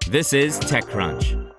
This is TechCrunch.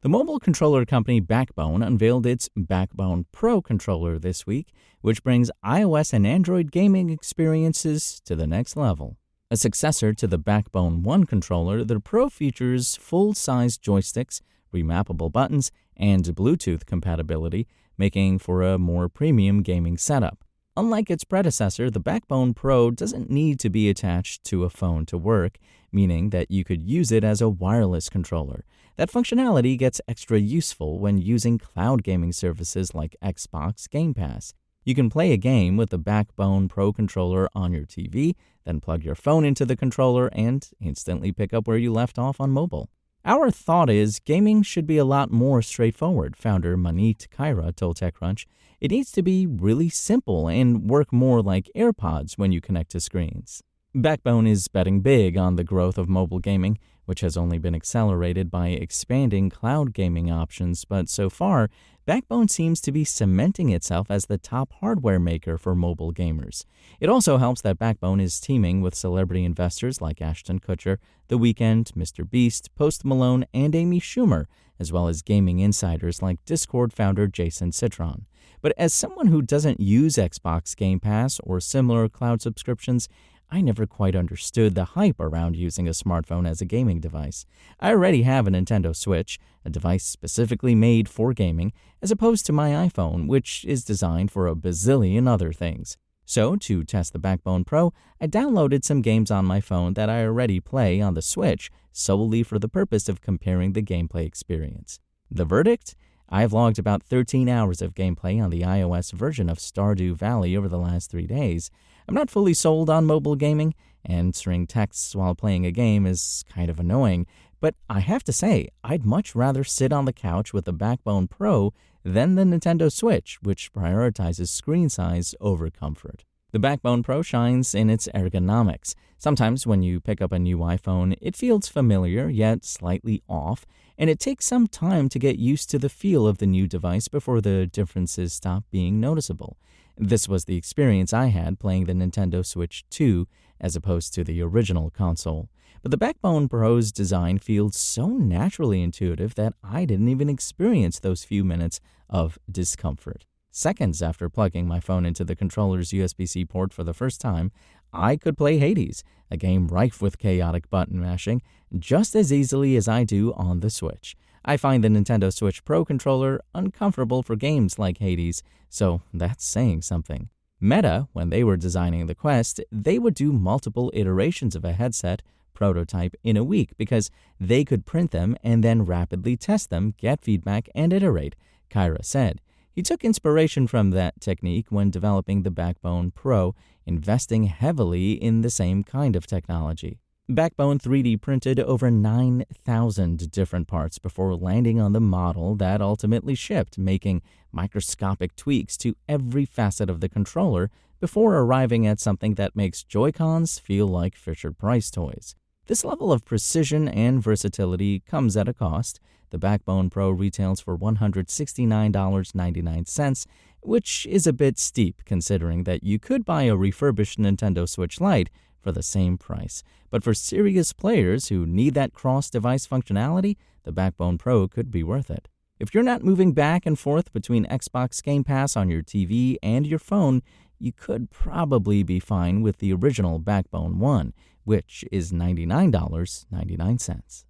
The mobile controller company Backbone unveiled its Backbone Pro controller this week, which brings iOS and Android gaming experiences to the next level. A successor to the Backbone One controller, the Pro features full-size joysticks, re-mappable buttons, and Bluetooth compatibility, making for a more premium gaming setup. Unlike its predecessor, the Backbone Pro doesn't need to be attached to a phone to work, meaning that you could use it as a wireless controller. That functionality gets extra useful when using cloud gaming services like Xbox Game Pass. You can play a game with the Backbone Pro controller on your TV, then plug your phone into the controller and instantly pick up where you left off on mobile. Our thought is gaming should be a lot more straightforward, founder Maneet Kaira told TechCrunch. It needs to be really simple and work more like AirPods when you connect to screens. Backbone is betting big on the growth of mobile gaming, which has only been accelerated by expanding cloud gaming options, but so far, Backbone seems to be cementing itself as the top hardware maker for mobile gamers. It also helps that Backbone is teaming with celebrity investors like Ashton Kutcher, The Weeknd, Mr. Beast, Post Malone, and Amy Schumer, as well as gaming insiders like Discord founder Jason Citron. But as someone who doesn't use Xbox Game Pass or similar cloud subscriptions, I never quite understood the hype around using a smartphone as a gaming device. I already have a Nintendo Switch, a device specifically made for gaming, as opposed to my iPhone, which is designed for a bazillion other things. So, to test the Backbone Pro, I downloaded some games on my phone that I already play on the Switch, solely for the purpose of comparing the gameplay experience. The verdict? I've logged about 13 hours of gameplay on the iOS version of Stardew Valley over the last 3 days. I'm not fully sold on mobile gaming. Answering texts while playing a game is kind of annoying, but I have to say, I'd much rather sit on the couch with the Backbone Pro than the Nintendo Switch, which prioritizes screen size over comfort. The Backbone Pro shines in its ergonomics. Sometimes when you pick up a new iPhone, it feels familiar yet slightly off, and it takes some time to get used to the feel of the new device before the differences stop being noticeable. This was the experience I had playing the Nintendo Switch 2 as opposed to the original console. But the Backbone Pro's design feels so naturally intuitive that I didn't even experience those few minutes of discomfort. Seconds after plugging my phone into the controller's USB-C port for the first time, I could play Hades, a game rife with chaotic button mashing, just as easily as I do on the Switch. I find the Nintendo Switch Pro controller uncomfortable for games like Hades, so that's saying something. Meta, when they were designing the Quest, they would do multiple iterations of a headset prototype in a week because they could print them and then rapidly test them, get feedback, and iterate, Kaira said. He took inspiration from that technique when developing the Backbone Pro, investing heavily in the same kind of technology. Backbone 3D printed over 9,000 different parts before landing on the model that ultimately shipped, making microscopic tweaks to every facet of the controller before arriving at something that makes Joy-Cons feel like Fisher-Price toys. This level of precision and versatility comes at a cost. The Backbone Pro retails for $169.99, which is a bit steep considering that you could buy a refurbished Nintendo Switch Lite for the same price. But for serious players who need that cross-device functionality, the Backbone Pro could be worth it. If you're not moving back and forth between Xbox Game Pass on your TV and your phone, you could probably be fine with the original Backbone One, which is $99.99.